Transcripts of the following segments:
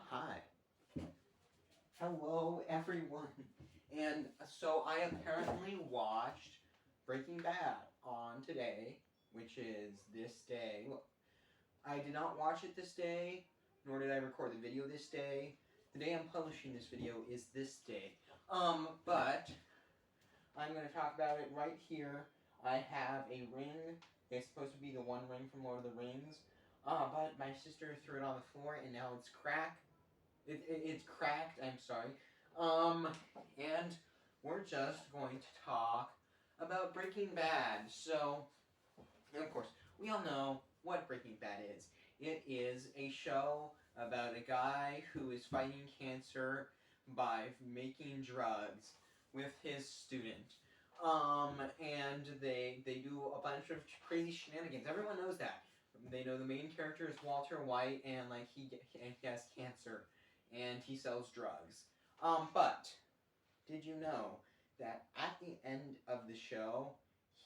Hi. Hello, everyone. And so I apparently watched Breaking Bad on today, which is this day. I did not watch it this day, nor did I record the video this day. The day I'm publishing this video is this day. But I'm going to talk about it right here. I have a ring. It's supposed to be the one ring from Lord of the Rings. But my sister threw it on the floor and now it's cracked. It's cracked, I'm sorry. And we're just going to talk about Breaking Bad. So, of course, we all know what Breaking Bad is. It is a show about a guy who is fighting cancer by making drugs with his student. And they do a bunch of crazy shenanigans. Everyone knows that. They know the main character is Walter White, and like he has cancer, and he sells drugs. But did you know that at the end of the show,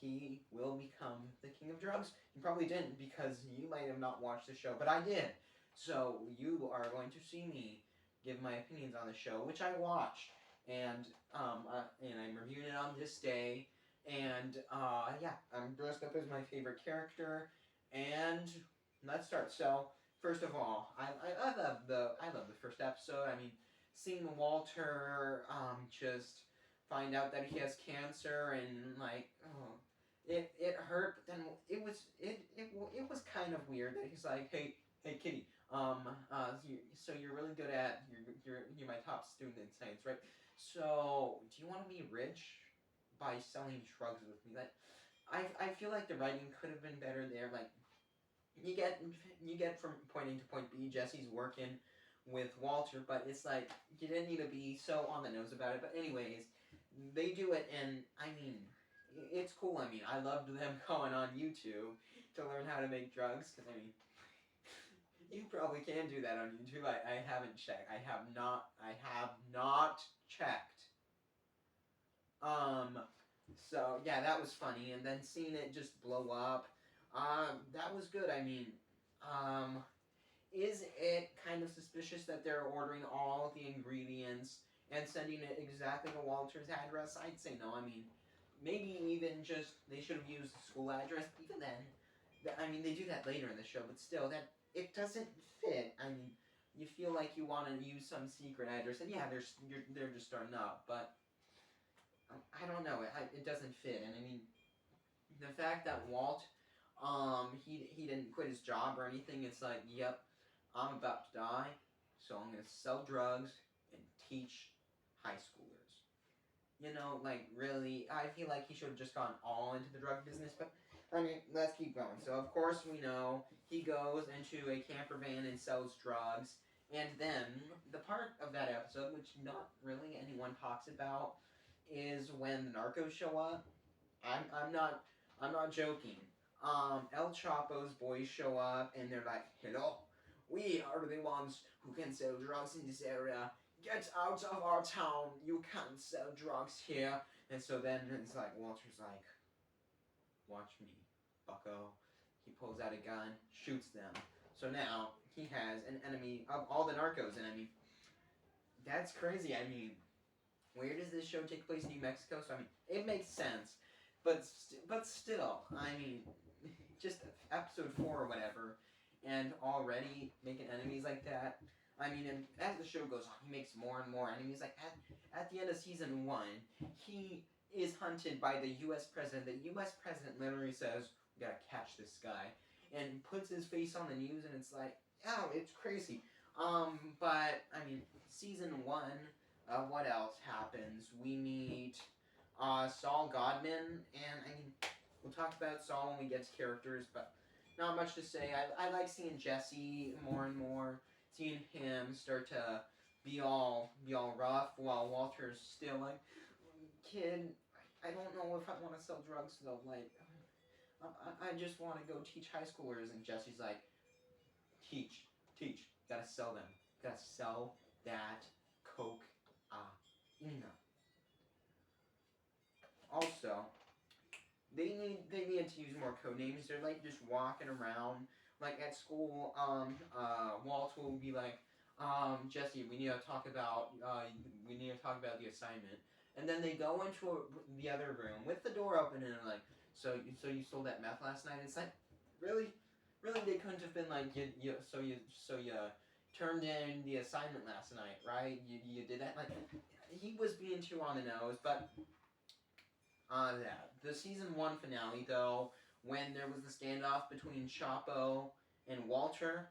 he will become the king of drugs? You probably didn't because you might have not watched the show, but I did. So you are going to see me give my opinions on the show, which I watched, and I'm reviewing it on this day. And yeah, I'm dressed up as my favorite character, and let's start. So first of all, I love the first episode. I mean, seeing Walter just find out that he has cancer and like it hurt, but then it was kind of weird that he's like, hey kitty, so you're really good at you're my top student in science, right? So do you want to be rich by selling drugs with me? Like I feel like the writing could have been better there. Like you get from point A to point B. Jesse's working with Walter, but it's like you didn't need to be so on the nose about it. But anyways, they do it, and I mean, it's cool. I mean, I loved them going on YouTube to learn how to make drugs, because I mean, you probably can do that on YouTube. I haven't checked. I have not checked. So yeah, that was funny, and then seeing it just blow up, that was good. I mean, is it kind of suspicious that they're ordering all of the ingredients and sending it exactly to Walter's address? I'd say no. I mean, maybe even just they should have used the school address. Even then, I mean, they do that later in the show, but still, that it doesn't fit. I mean, you feel like you want to use some secret address, and yeah, they're just starting up, but I don't know. It doesn't fit, and I mean, the fact that Walt, he didn't quit his job or anything. It's like, yep, I'm about to die, so I'm gonna sell drugs and teach high schoolers. You know, like really, I feel like he should have just gone all into the drug business. But I mean, let's keep going. So of course we know he goes into a camper van and sells drugs. And then the part of that episode, which not really anyone talks about, is when the narcos show up. I'm not joking. El Chapo's boys show up and they're like, "Hello, we are the ones who can sell drugs in this area. Get out of our town. You can't sell drugs here." And so then it's like Walter's like, "Watch me, bucko." He pulls out a gun, shoots them. So now he has an enemy of all the narcos, and I mean, that's crazy. I mean, where does this show take place? New Mexico. So I mean, it makes sense, but still, I mean, just episode 4 or whatever, and already making enemies like that. I mean, and as the show goes on, he makes more and more enemies. Like at the end of season 1, he is hunted by the U.S. president. The U.S. president literally says, "We gotta catch this guy," and puts his face on the news, and it's like, oh, it's crazy. But I mean, season 1. What else happens? We meet Saul Goodman, and I mean, we'll talk about Saul when we get to characters, but not much to say. I like seeing Jesse more and more, seeing him start to be all rough while Walter's still like, "Kid, I don't know if I want to sell drugs though. Like, I just want to go teach high schoolers." And Jesse's like, teach, gotta sell them, gotta sell that coke. No. Also, they needed to use more code names. They're like just walking around like at school. Walt will be like, Jesse, we need to talk about the assignment. And then they go into the other room with the door open, and they're like, so you sold that meth last night? It's like, really, really, they couldn't have been like, you turned in the assignment last night, right? You did that. Like, he was being too on the nose, but yeah, the season 1 finale though, when there was the standoff between Chapo and Walter,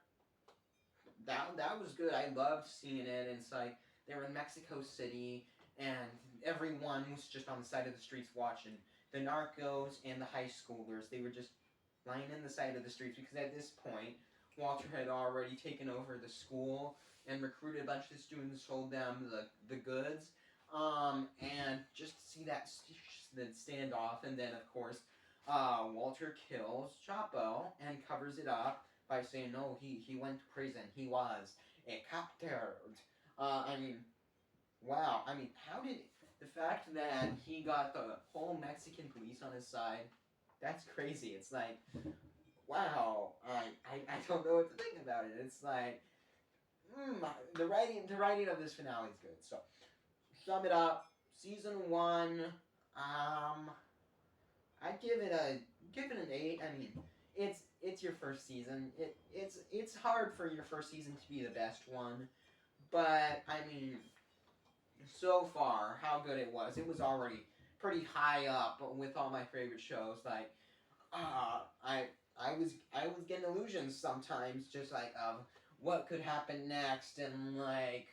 that was good. I loved seeing it. And it's like they were in Mexico City, and everyone was just on the side of the streets watching. The narcos and the high schoolers, they were just lying in the side of the streets because at this point, Walter had already taken over the school and recruited a bunch of students, sold them the goods, and just to see that standoff, and then of course, Walter kills Chapo and covers it up by saying, no, he went to prison. He was a captured. I mean, wow. I mean, how did the fact that he got the whole Mexican police on his side? That's crazy. It's like, wow. I don't know what to think about it. It's like, the writing of this finale is good. So, sum it up. Season 1. I'd give it an 8. I mean, it's your first season. It's hard for your first season to be the best one, but I mean, so far how good it was already pretty high up with all my favorite shows. Like, I was getting illusions sometimes, just like of what could happen next, and like,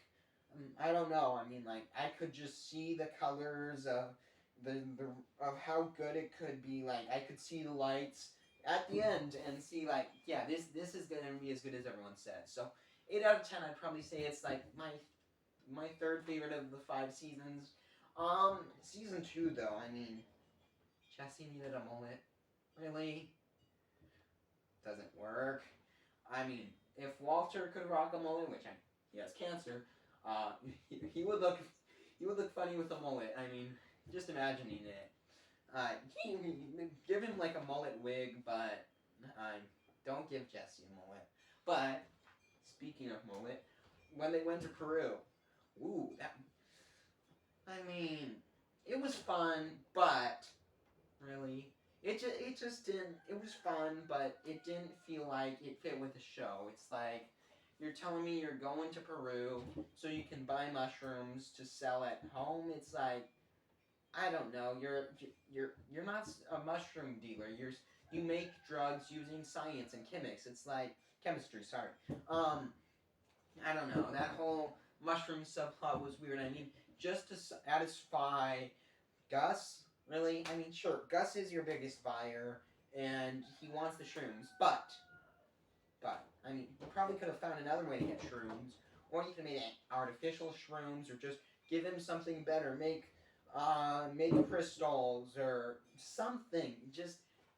I don't know. I mean, like, I could just see the colors of the of how good it could be. Like, I could see the lights at the end and see, like, yeah, this is gonna be as good as everyone says. So 8 out of 10, I'd probably say it's like my third favorite of the 5 seasons. Season 2 though, I mean, Jesse needed a mullet. Really? Doesn't work. I mean, if Walter could rock a mullet, which he has cancer, he would look funny with a mullet. I mean, just imagining it. Give him like a mullet wig, but don't give Jesse a mullet. But speaking of mullet, when they went to Peru, ooh, I mean, it was fun, but really, it just didn't. It was fun, but it didn't feel like it fit with the show. It's like, you're telling me you're going to Peru so you can buy mushrooms to sell at home. It's like, I don't know. You're not a mushroom dealer. You make drugs using science and chemics. It's like chemistry. Sorry. I don't know. That whole mushroom subplot was weird. I mean, just to satisfy Gus, really? I mean, sure, Gus is your biggest buyer, and he wants the shrooms, but, I mean, you probably could have found another way to get shrooms, or you could have made artificial shrooms, or just give him something better, make crystals, or something. Just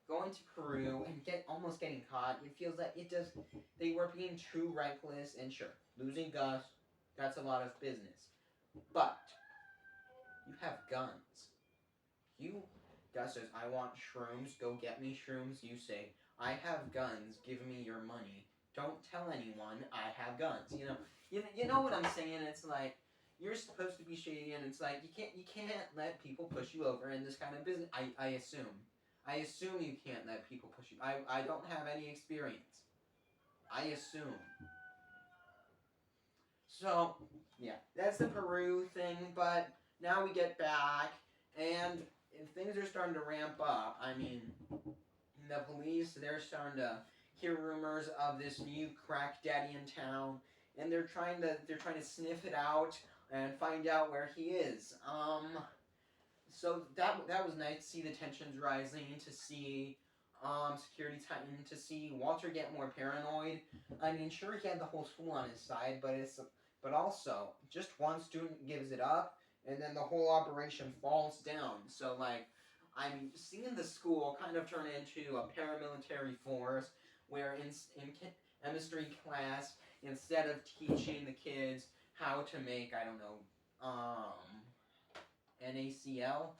going to Peru and almost getting caught, it feels like they were being too reckless, and sure, losing Gus, that's a lot of business, but you have guns. Gus says, I want shrooms, go get me shrooms. You say, I have guns, give me your money. Don't tell anyone I have guns. You know what I'm saying? It's like, you're supposed to be shady, and it's like, you can't let people push you over in this kind of business. I assume you can't let people push you. I don't have any experience. I assume. So, yeah, that's the Peru thing, but now we get back, and things are starting to ramp up. I mean, the police, they're starting to hear rumors of this new crack daddy in town, and they're trying to sniff it out and find out where he is. So that was nice to see the tensions rising, to see security tighten, to see Walter get more paranoid. I mean, sure, he had the whole school on his side, but also just one student gives it up, and then the whole operation falls down. So, like, I mean, seeing the school kind of turn into a paramilitary force, where in chemistry class, instead of teaching the kids how to make, I don't know, NaCl,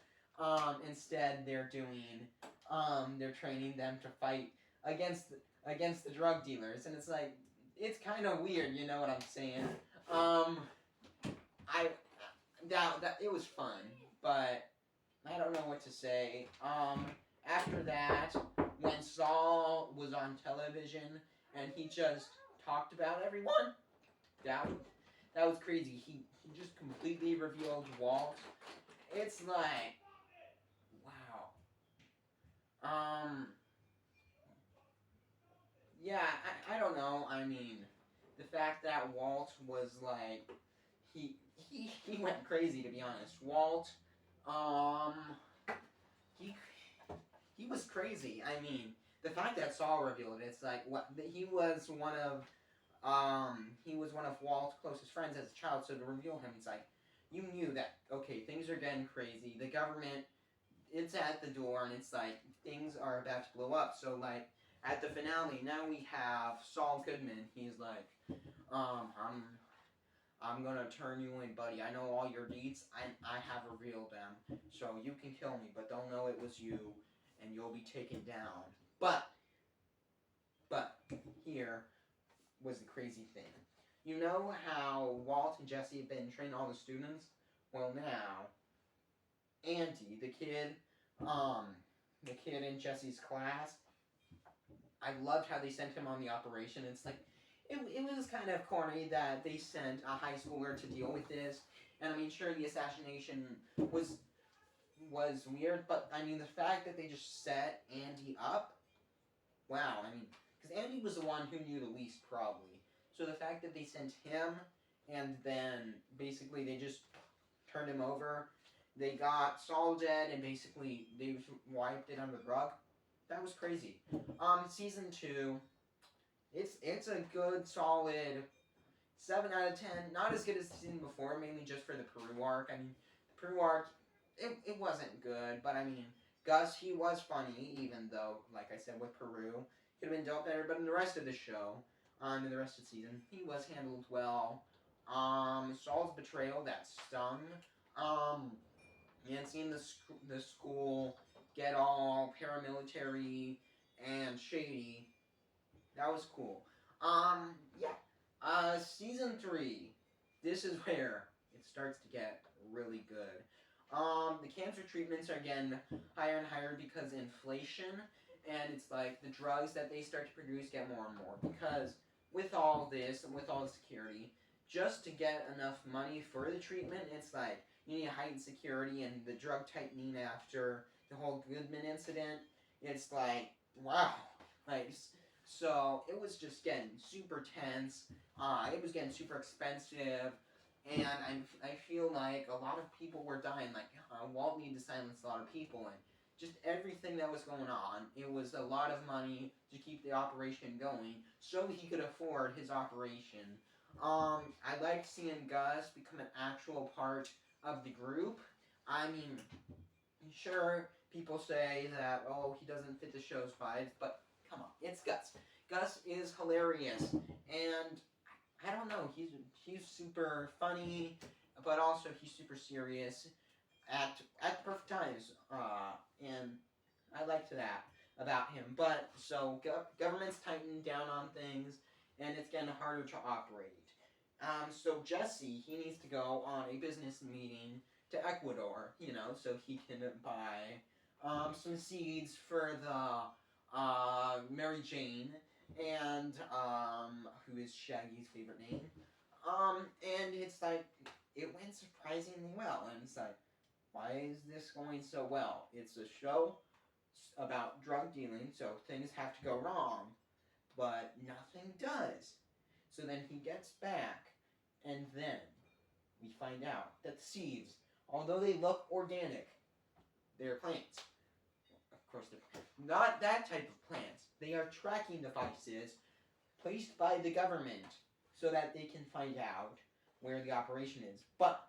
instead they're training them to fight against the drug dealers, and it's like, it's kind of weird, you know what I'm saying? Um, I that it was fun, but I don't know what to say. After that, when Saul was on television and he just talked about everyone, that that was crazy. He just completely revealed Walt. It's like, wow. Um, yeah, I don't know. I mean, the fact that Walt was like, he went crazy, to be honest. Walt, um, he he was crazy. I mean, the fact that Saul revealed it, it's like what he was one of Walt's closest friends as a child. So to reveal him, it's like you knew that okay, things are getting crazy. The government, it's at the door, and it's like things are about to blow up. So like at the finale, now we have Saul Goodman. He's like, I'm gonna turn you in, buddy. I know all your deeds. I have revealed them. So you can kill me, but don't know it was you, and you'll be taken down. But here was the crazy thing. You know how Walt and Jesse have been training all the students? Well, now Andy, the kid in Jesse's class, I loved how they sent him on the operation. It's like it was kind of corny that they sent a high schooler to deal with this. And I mean, sure, the assassination was weird, but I mean, the fact that they just set Andy up, wow. I mean, because Andy was the one who knew the least, probably. So the fact that they sent him, and then basically they just turned him over, they got Saul dead, and basically they wiped it under the rug. That was crazy. Season 2, it's a good solid 7 out of 10. Not as good as the season before, mainly just for the Peru arc. I mean, the Peru arc, it wasn't good, but I mean, Gus, he was funny, even though, like I said, with Peru, could have been dealt better. But in the rest of the show, in the rest of the season, he was handled well. Saul's betrayal, that stung. And seeing the school get all paramilitary and shady, that was cool. Yeah. Season 3. This is where it starts to get really good. The cancer treatments are getting higher and higher because inflation, and it's like the drugs that they start to produce get more and more. Because with all this and with all the security, just to get enough money for the treatment, it's like you need heightened security, and the drug tightening after the whole Goodman incident, it's like, wow. Like, so it was just getting super tense. It was getting super expensive, and I feel like a lot of people were dying. Like Walt needed to silence a lot of people, and just everything that was going on. It was a lot of money to keep the operation going, so he could afford his operation. I liked seeing Gus become an actual part of the group. I mean, sure, people say that he doesn't fit the show's vibes, but come on, it's Gus. Gus is hilarious, and I don't know, he's super funny, but also he's super serious at the perfect times, and I liked that about him. But so government's tightening down on things, and it's getting harder to operate. So Jesse, he needs to go on a business meeting to Ecuador, so he can buy some seeds for the Mary Jane, and who is Shaggy's favorite name. And it's like it went surprisingly well, and it's like, why is this going so well? It's a show about drug dealing, so things have to go wrong, but nothing does. So then he gets back, and then we find out that the seeds, although they look organic, they're plants. Of course, they're not that type of plants. They are tracking devices placed by the government so that they can find out where the operation is. But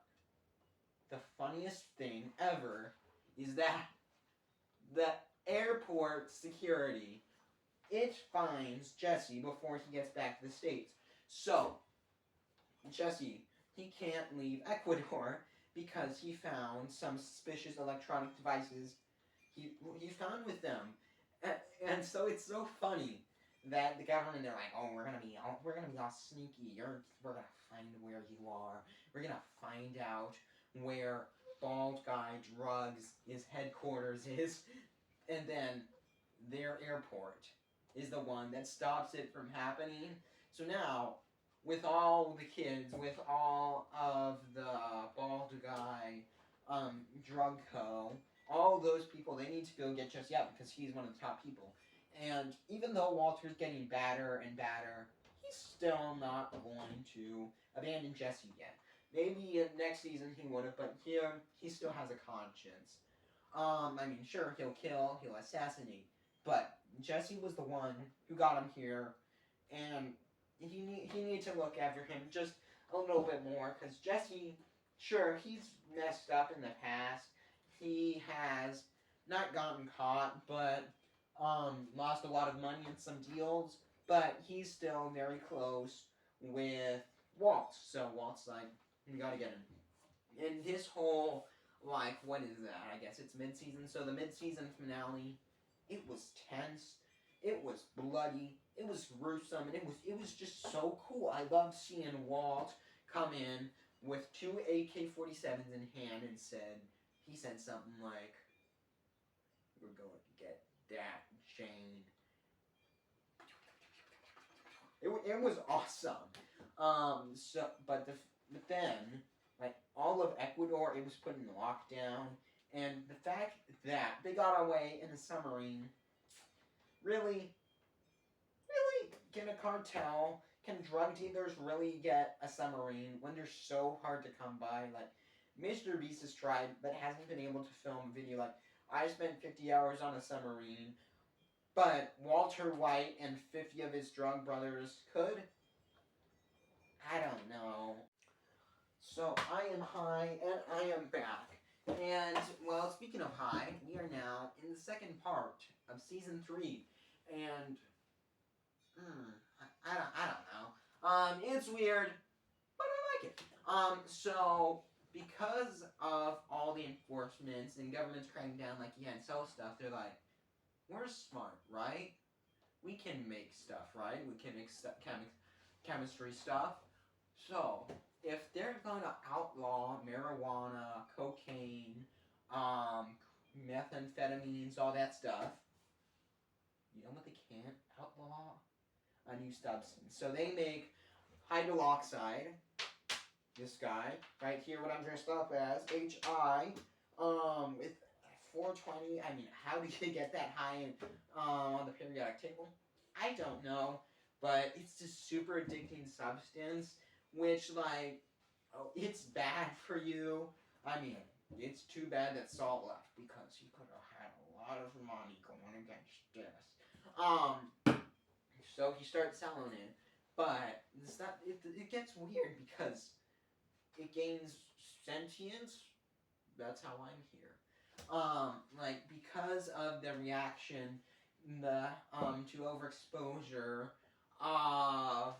the funniest thing ever is that the airport security, it finds Jesse before he gets back to the States. So, Jesse, he can't leave Ecuador because he found some suspicious electronic devices he found with them. And so it's so funny that the government, they're like, oh, we're gonna be all sneaky. We're gonna find where you are. We're gonna find out where Bald Guy Drugs his headquarters is, and then their airport is the one that stops it from happening. So now, with all the kids, with all of the Bald Guy drug co, all those people, they need to go get Jesse out because he's one of the top people. And even though Walter's getting badder and badder, he's still not going to abandon Jesse yet. Maybe next season he would have, but here he still has a conscience. I mean, sure, he'll kill, he'll assassinate, but Jesse was the one who got him here, and he needed to look after him just a little bit more, because Jesse, sure, he's messed up in the past. He has not gotten caught, but lost a lot of money in some deals, but he's still very close with Walt. So Walt's like, you gotta get him. And his whole, like, what is that? I guess it's mid-season. So the mid-season finale, it was tense, it was bloody, it was gruesome, and it was just so cool. I loved seeing Walt come in with 2 AK-47s in hand and he said something like, we're going to get that Jane. It was awesome. But then, like, all of Ecuador, it was put in lockdown, and the fact that they got away in a submarine, really, can a cartel, can drug dealers really get a submarine when they're so hard to come by? Like, Mr. Beast has tried, but hasn't been able to film a video like, I spent 50 hours on a submarine, but Walter White and 50 of his drug brothers could? I don't know. So, I am high, and I am back. And, well, speaking of high, we are now in the second part of Season 3. And, I don't know. It's weird, but I like it. So, because of all the enforcements and governments cracking down, like, you can't sell stuff, they're like, we're smart, right? We can make stuff, right? We can make chemistry stuff. So, if they're gonna outlaw marijuana, cocaine, methamphetamines, all that stuff, you know what they can't outlaw? A new substance. So they make hydroxide. This guy right here, what I'm dressed up as, HI, with 420. I mean, how do you get that high on the periodic table? I don't know, but it's just super addicting substance, which, like, oh, it's bad for you. I mean, it's too bad that Saul left, because he could have had a lot of money going against this. So he starts selling it, but it's not, it gets weird because it gains sentience. That's how I'm here. Like, because of the reaction, to overexposure of,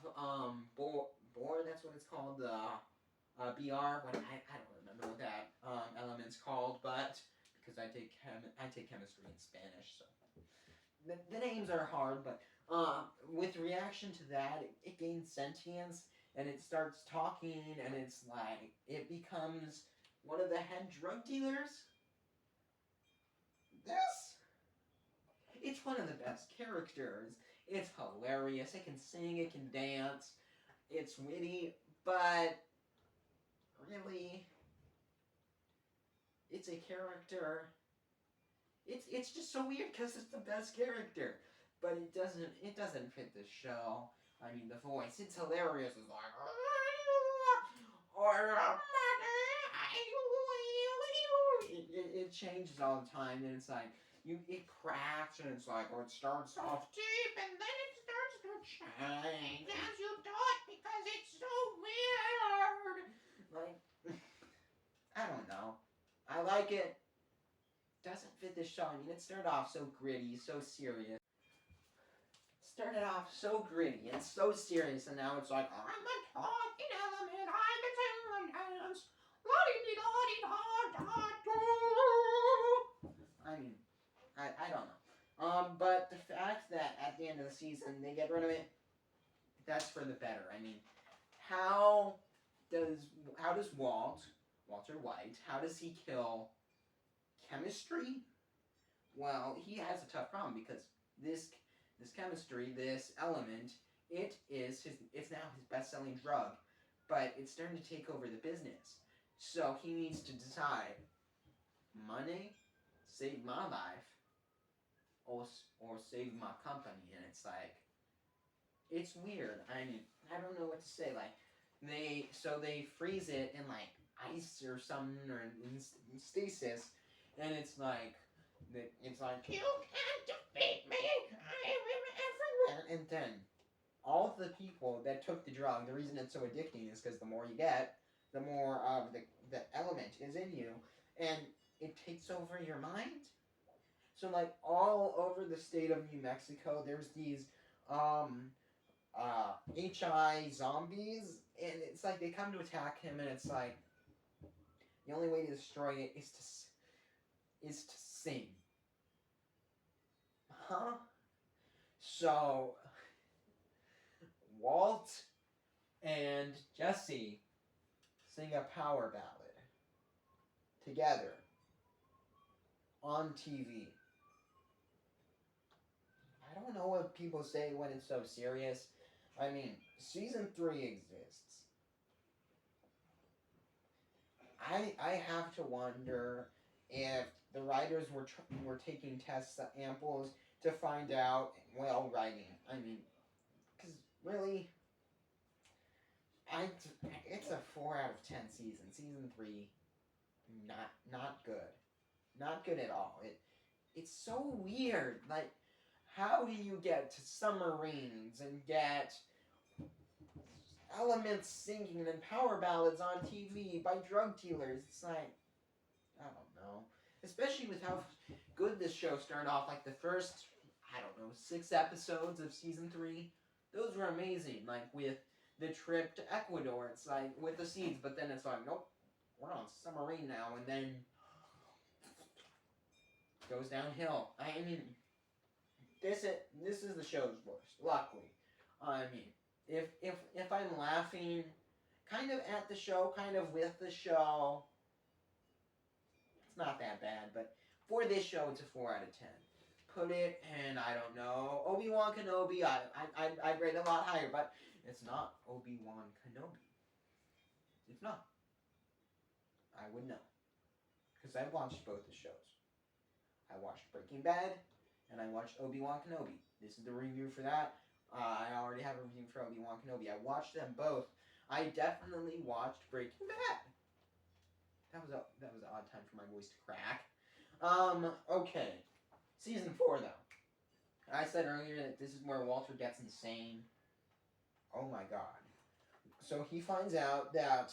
Bohr, that's what it's called, the, BR, what, I don't remember what that, element's called, but, because I take chemistry in Spanish, so, the names are hard, but, with reaction to that, it gains sentience, and it starts talking, and it's like, it becomes one of the head drug dealers. It's one of the best characters. It's hilarious. It can sing, it can dance, it's witty, but really, it's a character. It's just so weird because it's the best character, but it doesn't fit the show. I mean, the voice, it's hilarious. It's like, or it changes all the time, and it's like, it cracks, and it's like, or it starts off deep, and then it starts to change as you do it, because it's so weird. Like, I don't know. I like it. Doesn't fit the show. I mean, it started off so gritty, so serious. Started off so gritty and so serious, and now it's like, I'm a talking element, I'm a tingling dance, la-di-di-da-di-da-da-do. I mean, I don't know. But the fact that at the end of the season they get rid of it, that's for the better. I mean, how does Walter White, how does he kill chemistry? Well, he has a tough problem because this chemistry, this element, it's now his best-selling drug, but it's starting to take over the business. So he needs to decide: money, save my life, or save my company. And it's like, it's weird. I mean, I don't know what to say. Like, they freeze it in like ice or something, or in stasis, and it's like you can't defeat me. I am everywhere. And then all of the people that took the drug, the reason it's so addicting is because the more you get, the more of the element is in you, and it takes over your mind. So like all over the state of New Mexico, there's these HI zombies, and it's like they come to attack him, and it's like the only way to destroy it is to sing, huh? So Walt and Jesse sing a power ballad together on TV. I don't know what people say when it's so serious. I mean, season 3 exists. I have to wonder if the writers were taking test samples to find out while writing. I mean, because really, it's a 4 out of 10 season. Season 3, not good, not good at all. It's so weird. Like, how do you get to submarines and get elements singing and power ballads on TV by drug dealers? It's like, I don't know. Especially with how good this show started off. Like the first, I don't know, 6 episodes of season 3, those were amazing. Like with the trip to Ecuador, it's like with the seeds, but then it's like, nope, we're on submarine now, and then goes downhill. I mean, this is the show's worst. Luckily, I mean, if I'm laughing, kind of at the show, kind of with the show, it's not that bad. But for this show, it's a 4 out of 10. Put it in, I don't know, Obi-Wan Kenobi. I'd rate it a lot higher, but it's not Obi-Wan Kenobi. It's not. I would know, because I've watched both the shows. I watched Breaking Bad, and I watched Obi-Wan Kenobi. This is the review for that. I already have a review for Obi-Wan Kenobi. I watched them both. I definitely watched Breaking Bad. That was an odd time for my voice to crack. Okay. Season 4, though. I said earlier that this is where Walter gets insane. Oh my god. So he finds out that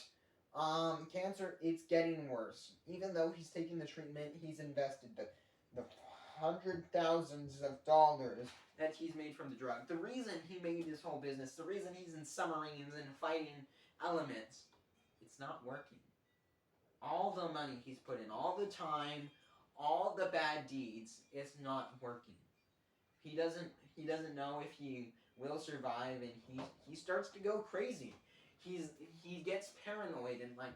cancer, it's getting worse. Even though he's taking the treatment, he's invested the $100,000s of dollars that he's made from the drug. The reason he made this whole business, the reason he's in submarines and fighting elements, it's not working. All the money he's put in, all the time, all the bad deeds, it's not working. He doesn't know if he will survive, and he starts to go crazy. He gets paranoid, and like,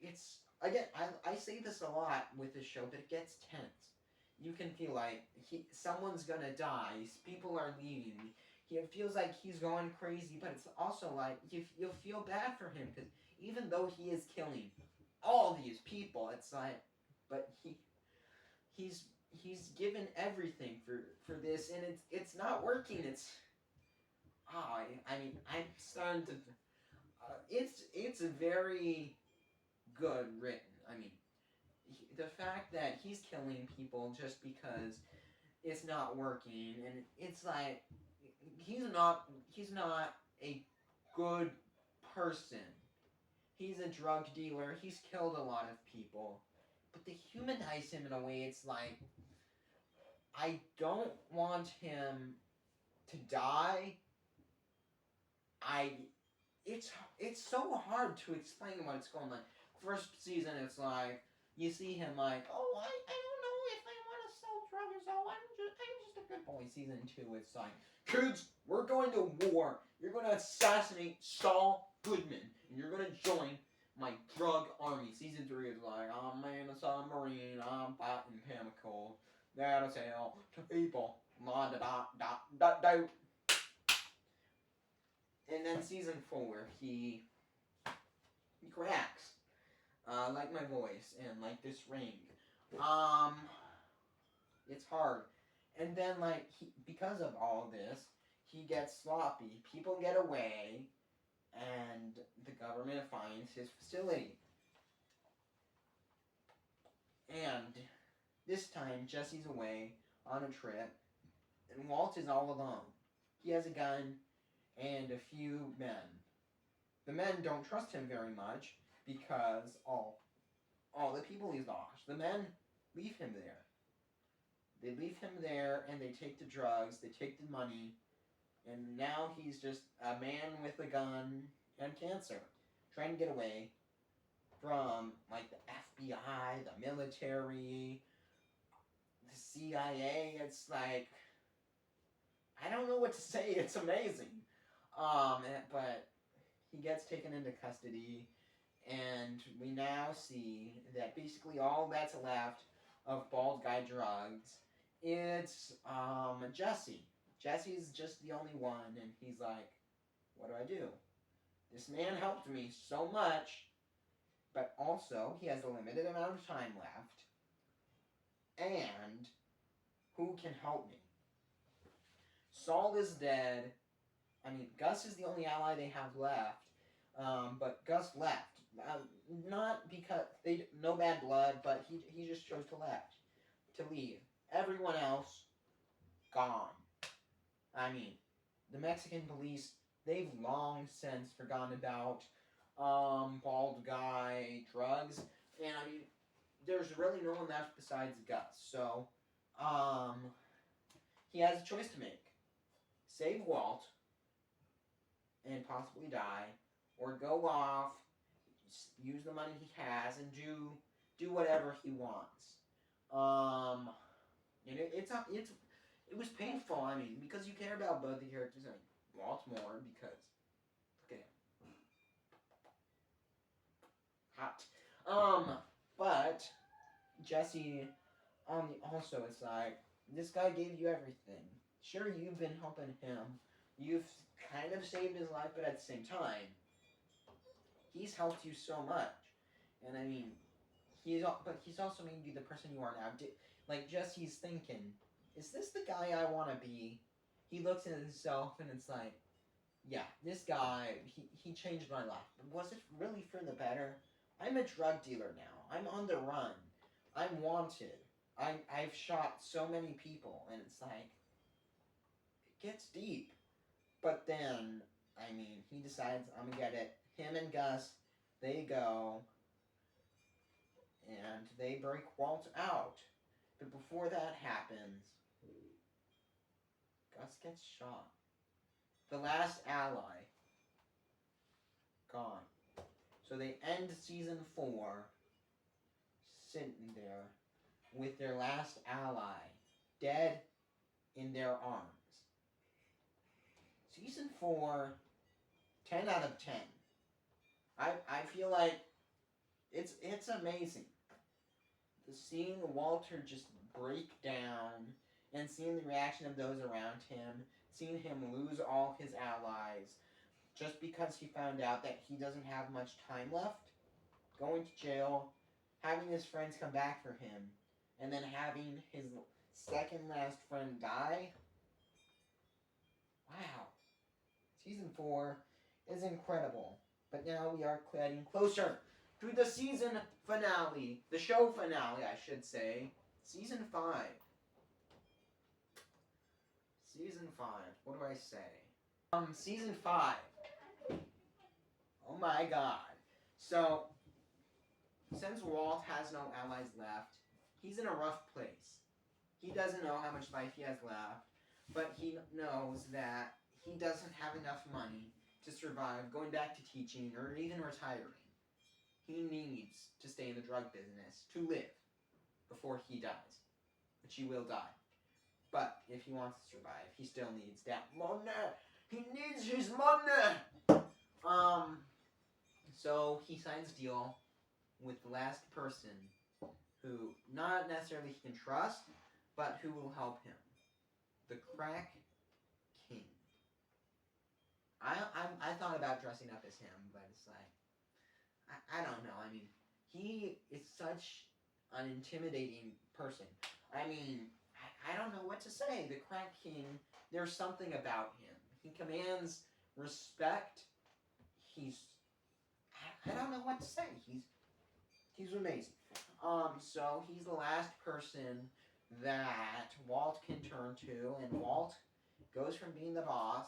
it's, again, I say this a lot with this show, but it gets tense. You can feel like someone's gonna die, people are leaving. It feels like he's going crazy, but it's also like you'll feel bad for him, because even though he is killing all these people, it's like, but he's given everything for this, and it's not working. It's I mean, I'm starting to. It's very good written. I mean, the fact that he's killing people just because it's not working, and it's like he's not a good person. He's a drug dealer. He's killed a lot of people, but they humanize him in a way. It's like, I don't want him to die. It's so hard to explain what's going on. First season, it's like you see him like, oh, I don't know if I want to sell drugs. Oh, I'm just a Good Boy Season 2, it's like, kids, we're going to war. You're going to assassinate Saul Goodman, and you're going to join my drug army. Season 3 is like, I'm in a submarine, I'm fighting chemicals. That'll sell to people. La da da da da da. And then Season 4, he cracks. Like my voice, and like this ring. It's hard. And then, like, because of all this, he gets sloppy. People get away, and the government finds his facility. And this time, Jesse's away on a trip, and Walt is all alone. He has a gun and a few men. The men don't trust him very much because all the people he's lost. The men leave him there. They leave him there, and they take the drugs, they take the money, and now he's just a man with a gun and cancer, trying to get away from, like, the FBI, the military, the CIA. It's like, I don't know what to say. It's amazing. But he gets taken into custody, and we now see that basically all that's left of Bald Guy Drugs, it's Jesse. Jesse's just the only one, and he's like, what do I do? This man helped me so much, but also he has a limited amount of time left, and who can help me? Saul is dead. I mean, Gus is the only ally they have left, but Gus left. Not because no bad blood, but he just chose to leave. Everyone else gone. I mean, the Mexican police, they've long since forgotten about Bald Guy Drugs, and I mean, there's really no one left besides Gus. So, he has a choice to make: save Walt and possibly die, or go off, use the money he has, and do whatever he wants. And it was painful. I mean, because you care about both the characters. I mean, Walt more because look at him, hot. But Jesse, also it's like, this guy gave you everything. Sure, you've been helping him. You've kind of saved his life, but at the same time, he's helped you so much. And I mean, he's also made you the person you are now. Like, Jesse's thinking, is this the guy I want to be? He looks at himself, and it's like, yeah, this guy, he changed my life. But was it really for the better? I'm a drug dealer now. I'm on the run. I'm wanted. I've shot so many people, and it's like, it gets deep. But then, I mean, he decides, I'm gonna get it. Him and Gus, they go, and they break Walt out. But before that happens, Gus gets shot. The last ally, gone. So they end season 4 sitting there with their last ally dead in their arms. Season 4, 10 out of 10. I feel like it's amazing. Seeing Walter just break down and seeing the reaction of those around him, seeing him lose all his allies just because he found out that he doesn't have much time left, going to jail, having his friends come back for him, and then having his second last friend die. Wow. Season 4 is incredible. But now we are getting closer to the season finale. The show finale, I should say. Season 5. Season 5. What do I say? Season 5. Oh my god. So, since Walt has no allies left, he's in a rough place. He doesn't know how much life he has left, but he knows that he doesn't have enough money to survive going back to teaching or even retiring. He needs to stay in the drug business to live before he dies, which he will die. But if he wants to survive, he still needs that money. He needs his money. So he signs a deal with the last person who not necessarily he can trust, but who will help him. The Crack King. I thought about dressing up as him, but it's like I don't know. I mean, he is such an intimidating person. I mean, I don't know what to say. The Crack King, there's something about him. He commands respect. I don't know what to say. He's amazing. So he's the last person that Walt can turn to, and Walt goes from being the boss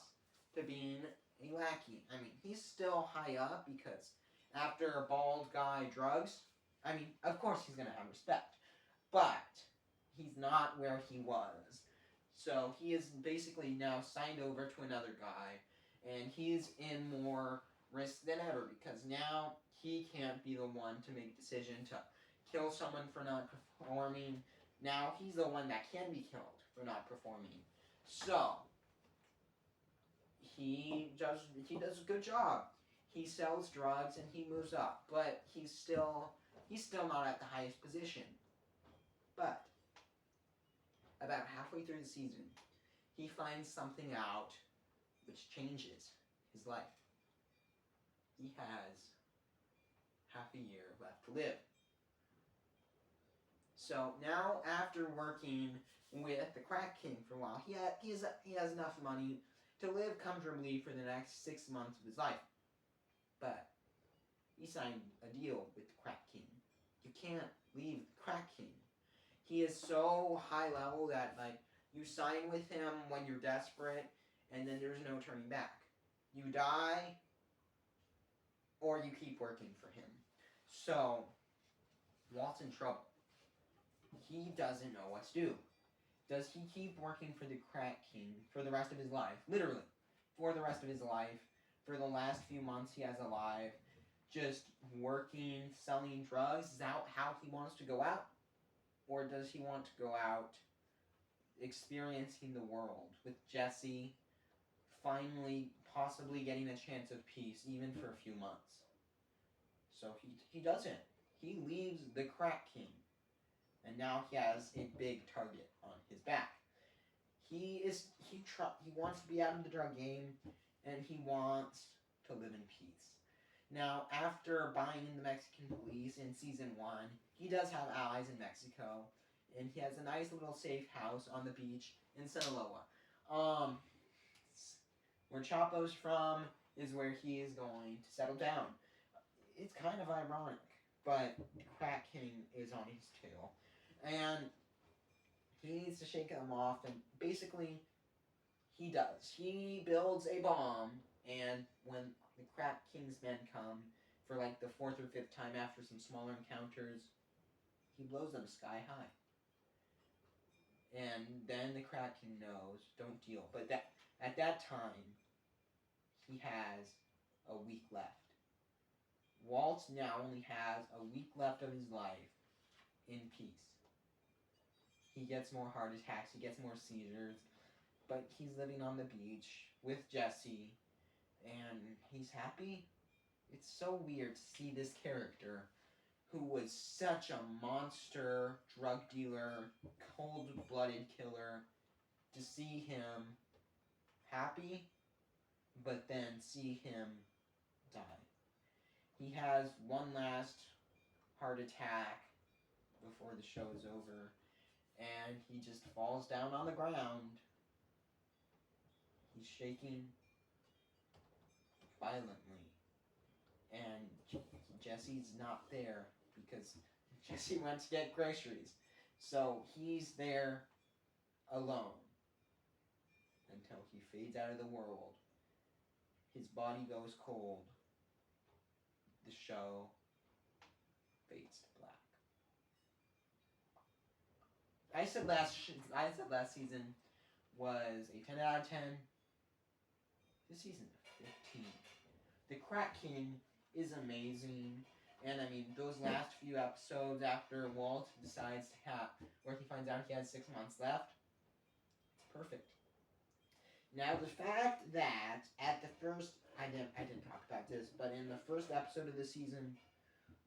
to being a lackey. I mean, he's still high up because after a bald guy drugs, I mean, of course he's gonna have respect, but he's not where he was. So he is basically now signed over to another guy, and he's in more risk than ever because now he can't be the one to make a decision to kill someone for not performing. Now he's the one that can be killed for not performing. So he does a good job. He sells drugs and he moves up, but he's still not at the highest position. But about halfway through the season, he finds something out which changes his life. He has half a year left to live. So now, after working with the Crack King for a while, he has enough money to live comfortably for the next 6 months of his life. But he signed a deal with the Crack King. You can't leave the Crack King. He is so high level that you sign with him when you're desperate, and then there's no turning back. You die, or you keep working for him. So Walt's in trouble. He doesn't know what to do. Does he keep working for the Crack King for the rest of his life? Literally, for the rest of his life. For the last few months he has alive, just working, selling drugs. Is that how he wants to go out? Or does he want to go out experiencing the world with Jesse, finally possibly getting a chance of peace, even for a few months? So he doesn't. He leaves the Crack King. And now he has a big target on his back. He wants to be out of the drug game, and he wants to live in peace. Now, after buying the Mexican police in season 1, he does have allies in Mexico, and he has a nice little safe house on the beach in Sinaloa. Where Chapo's from is where he is going to settle down. It's kind of ironic, but the Crack King is on his tail. And he needs to shake them off, and basically, he does. He builds a bomb, and when the Crack King's men come for the 4th or 5th time after some smaller encounters, he blows them sky high. And then the Crack King knows, don't deal. But at that time, he has a week left. Walt now only has a week left of his life in peace. He gets more heart attacks, he gets more seizures, but he's living on the beach with Jesse, and he's happy. It's so weird to see this character, who was such a monster drug dealer, cold-blooded killer, to see him happy, but then see him die. He has one last heart attack before the show is over, and he just falls down on the ground. He's shaking violently, and Jesse's not there because Jesse went to get groceries. So he's there alone until he fades out of the world. His body goes cold. The show fades to black. I said last season was a 10 out of 10. This season, 15. The Crack King is amazing. And I mean, those last few episodes after Walt decides to where he finds out he has 6 months left, perfect. Now the fact that at the first, I didn't talk about this, but in the first episode of the season,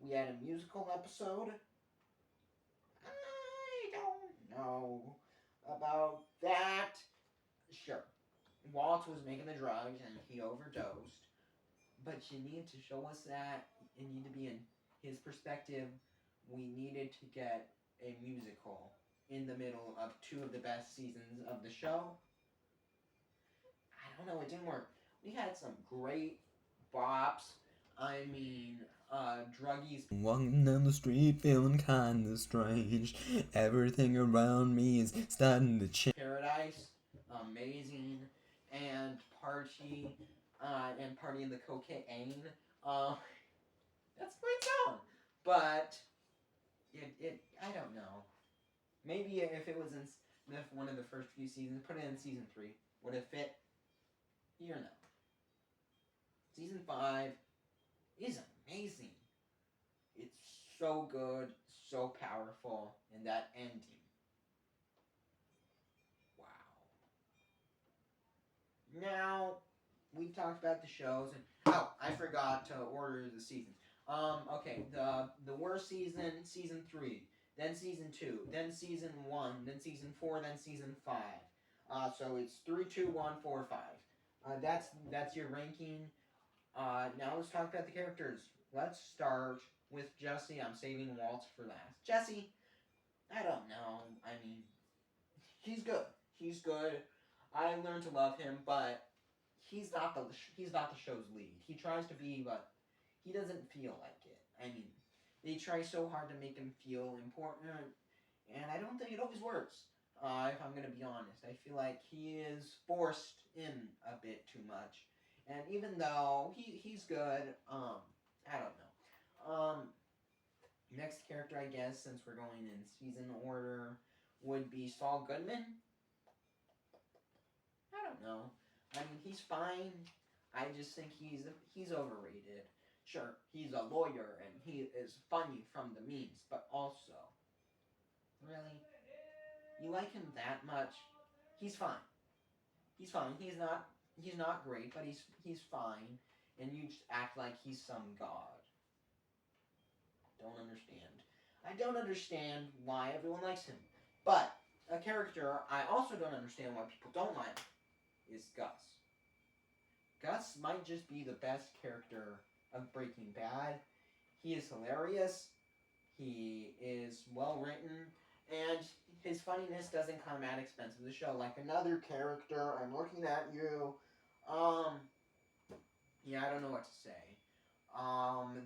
we had a musical episode. I don't know about that. Sure, Walt was making the drugs and he overdosed, but you need to show us that. It need to be in his perspective. We needed to get a musical in the middle of two of the best seasons of the show. I don't know, it didn't work. We had some great bops. I mean, druggies. Walking down the street feeling kinda strange. Everything around me is starting to change. Paradise, amazing. And Party in the Cocaine. That's a great song. But, I don't know. Maybe if it was in one of the first few seasons, put it in season 3. Would it fit? Here no. Season 5 is amazing. It's so good, so powerful, and that ending. Wow. Now, we've talked about the shows, and I forgot to order the seasons. Okay, the worst season, season 3, then season 2, then season 1, then season 4, then season 5. So it's 3, 2, 1, 4, 5. That's your ranking. Now let's talk about the characters. Let's start with Jesse. I'm saving Walt for last. Jesse, I don't know. I mean, he's good. He's good. I learned to love him, but he's not the show's lead. He tries to be, but he doesn't feel like it. I mean, they try so hard to make him feel important, and I don't think it always works. If I'm gonna be honest, I feel like he is forced in a bit too much. And even though he's good, I don't know. Next character, I guess, since we're going in season order, would be Saul Goodman. I don't know. I mean, he's fine. I just think he's overrated. Sure, he's a lawyer and he is funny from the memes, but also, really, you like him that much? He's fine. He's fine. He's not great, but he's fine. And you just act like he's some god. Don't understand. I don't understand why everyone likes him. But a character I also don't understand why people don't like is Gus. Gus might just be the best character of Breaking Bad. He is hilarious. He is well written, and his funniness doesn't come at expense of the show. Like another character, I'm looking at you. Yeah, I don't know what to say.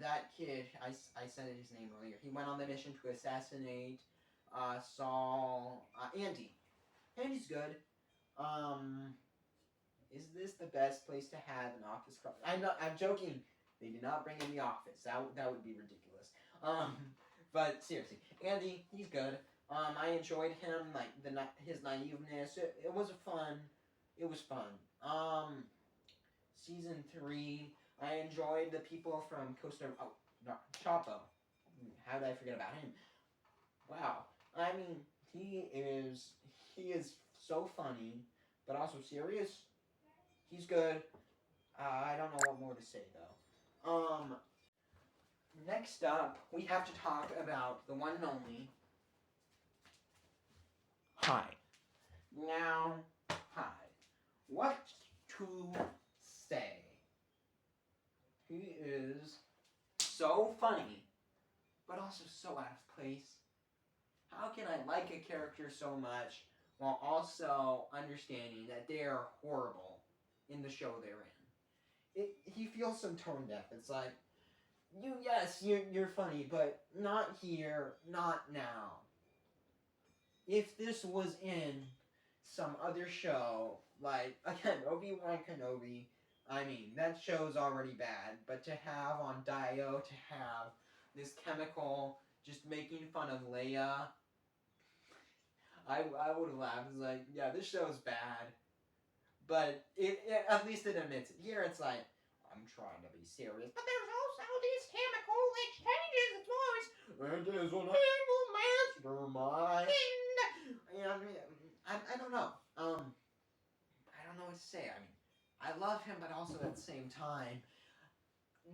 That kid, I said his name earlier. He went on the mission to assassinate Saul. Andy. Andy's good. Is this the best place to have an office call? I'm joking. They did not bring in the office. That would be ridiculous. But seriously, Andy, he's good. I enjoyed him, like his naiveness. It was fun. It was fun. Season 3, I enjoyed the people from Costa. Oh, no, Chapo. How did I forget about him? Wow. I mean, he is so funny, but also serious. He's good. I don't know what more to say though. Next up, we have to talk about the one and only Hyde. Now, Hyde. What to say? He is so funny, but also so out of place. How can I like a character so much while also understanding that they are horrible in the show they're in? He feels some tone deaf. It's like, you're funny, but not here, not now. If this was in some other show, like, again, Obi-Wan Kenobi, I mean, that show's already bad, but to have on Dio, to have this chemical just making fun of Leia, I would have laughed. It's like, yeah, this show's bad, but it at least it admits it. Here it's like, I'm trying to be serious, but there's also these chemical exchanges. It's always, it is an evil mastermind. And I don't know. I don't know what to say. I mean, I love him, but also at the same time,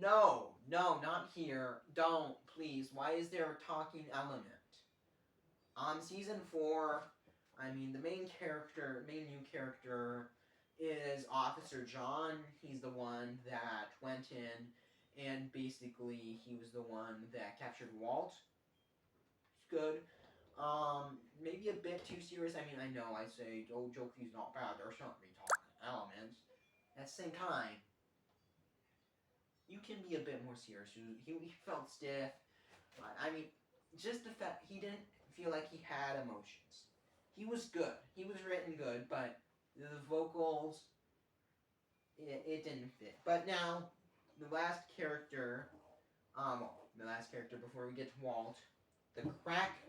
no, not here. Don't, please. Why is there a talking element? Season 4, I mean, the main new character is Officer John. He's the one that went in and basically he was the one that captured Walt. It's good. Maybe a bit too serious. I mean, I know I say, oh, Joki's not bad. There's not be talking elements. At the same time, you can be a bit more serious. He felt stiff. I mean, just the fact he didn't feel like he had emotions. He was good. He was written good, but the vocals, it didn't fit. But now, the last character, before we get to Walt, the Crack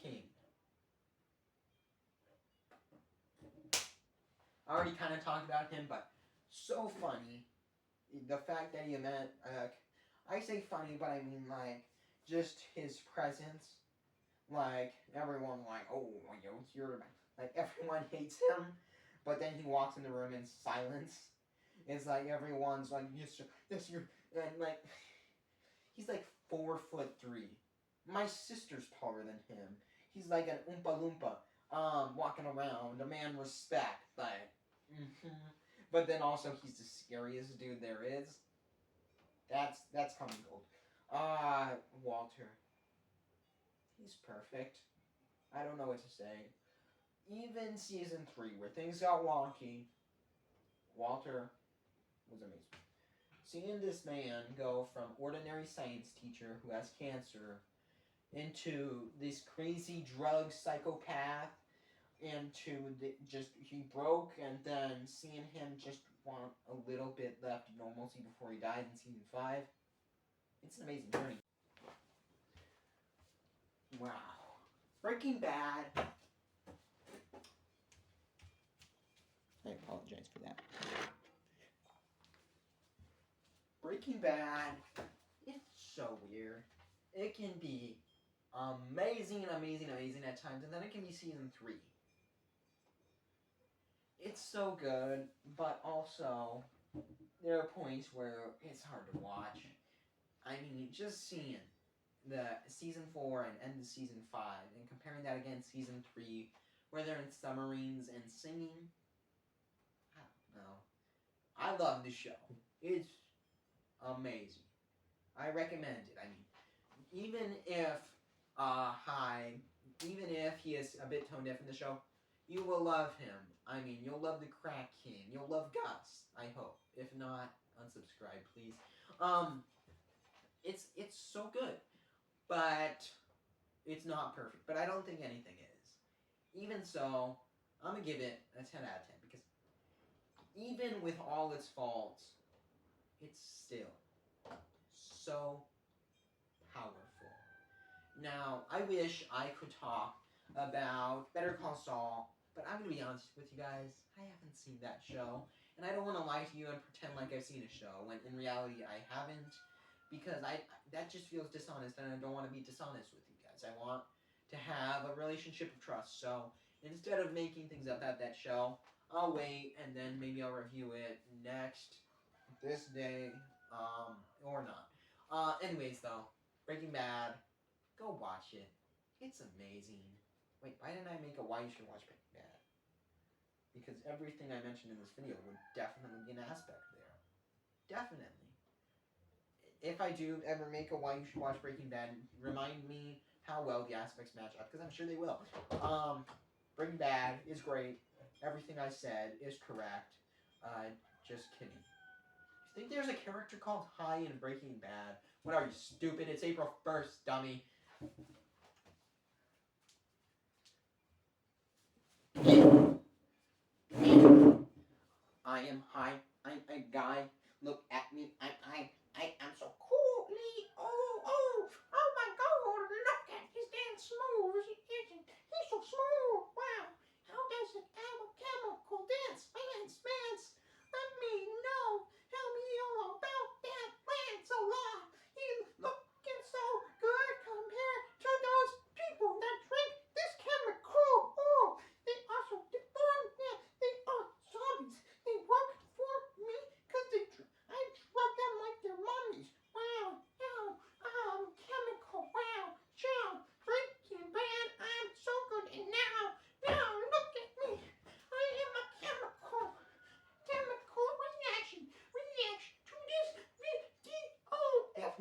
King. I already kind of talked about him, but so funny. The fact that he meant, I say funny, but I mean like just his presence. Like everyone, like oh, you're like everyone hates him, but then he walks in the room in silence. It's like everyone's like yes, you're, and like he's like 4'3". My sister's taller than him. He's like an oompa loompa, walking around. A man respect, but. But then also he's the scariest dude there is. That's coming gold. Walter. He's perfect. I don't know what to say. Even season 3, where things got wonky, Walter was amazing. Seeing this man go from ordinary science teacher who has cancer into this crazy drug psychopath into he broke, and then seeing him just want a little bit left of normalcy before he died in season 5, it's an amazing journey. Wow. Breaking Bad. I apologize for that. Breaking Bad, it's so weird. It can be amazing at times, and then it can be season 3. It's so good, but also there are points where it's hard to watch. I mean, just seeing the season 4 and end of season 5 and comparing that against season 3 where they're in submarines and singing, I don't know. I love the show. It's amazing. I recommend it. I mean, even if even if he is a bit tone deaf in the show, you will love him. I mean, you'll love the Crack King. You'll love Gus, I hope. If not, unsubscribe, please. It's so good, but it's not perfect. But I don't think anything is. Even so, I'm gonna give it a 10 out of 10 because even with all its faults, it's still so powerful. Now, I wish I could talk about Better Call Saul, but I'm going to be honest with you guys, I haven't seen that show, and I don't want to lie to you and pretend like I've seen a show, when in reality I haven't, because that just feels dishonest, and I don't want to be dishonest with you guys. I want to have a relationship of trust, so instead of making things up about that show, I'll wait, and then maybe I'll review it this day, or not. Anyways, though, Breaking Bad, go watch it. It's amazing. Wait, why didn't I make a why you should watch Breaking Bad? Because everything I mentioned in this video would definitely be an aspect there. Definitely. If I do ever make a why you should watch Breaking Bad, remind me how well the aspects match up, because I'm sure they will. Breaking Bad is great. Everything I said is correct. Just kidding. You think there's a character called Hi in Breaking Bad? What are you, stupid? It's April 1st, dummy. I am Hi. I'm a guy. Look at me. I am so cool. Oh my God. Look at his dance smooth. He's so smooth. Wow. How does a chemical dance? Lance. Let me know. Tell me all about that Lancelot. He's looking so good compared to those people that drink this chemical. Oh, they also deform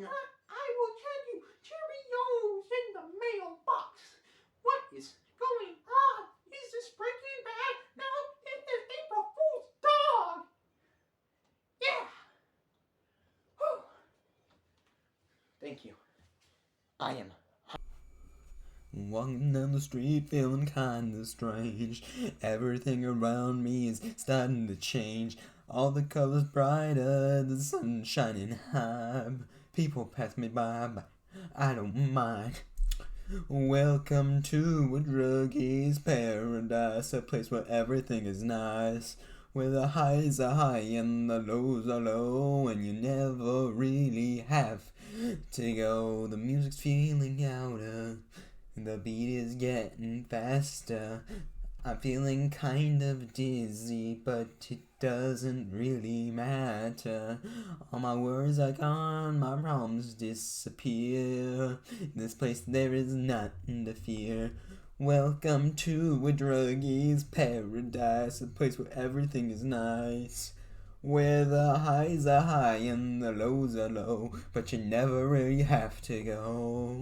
I will send you Cheerios in the mailbox. What is going on? Is this Breaking Bad? No, it is April Fool's dog. Yeah. Whew. Thank you. I am walking down the street feeling kinda strange. Everything around me is starting to change. All the colors brighter, the sun shining high. People pass me by, but I don't mind. Welcome to a druggie's paradise, a place where everything is nice. Where the highs are high and the lows are low, and you never really have to go. The music's feeling louder, the beat is getting faster. I'm feeling kind of dizzy, but it doesn't really matter. All my worries are gone, my problems disappear. In this place there is nothing to fear. Welcome to a druggie's paradise, a place where everything is nice. Where the highs are high and the lows are low, but you never really have to go.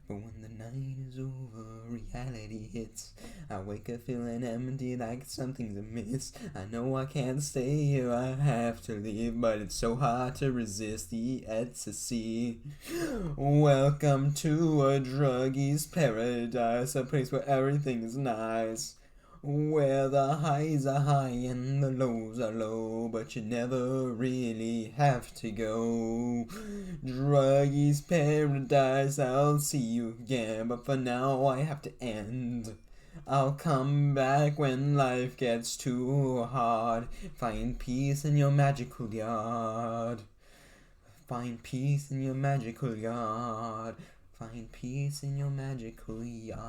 But when the night is over, reality hits. I wake up feeling empty, like something's amiss. I know I can't stay here, I have to leave, but it's so hard to resist the ecstasy. Welcome to a druggie's paradise, a place where everything is nice. Where the highs are high and the lows are low, but you never really have to go. Druggie's paradise, I'll see you again, but for now I have to end. I'll come back when life gets too hard. Find peace in your magical yard. Find peace in your magical yard. Find peace in your magical yard.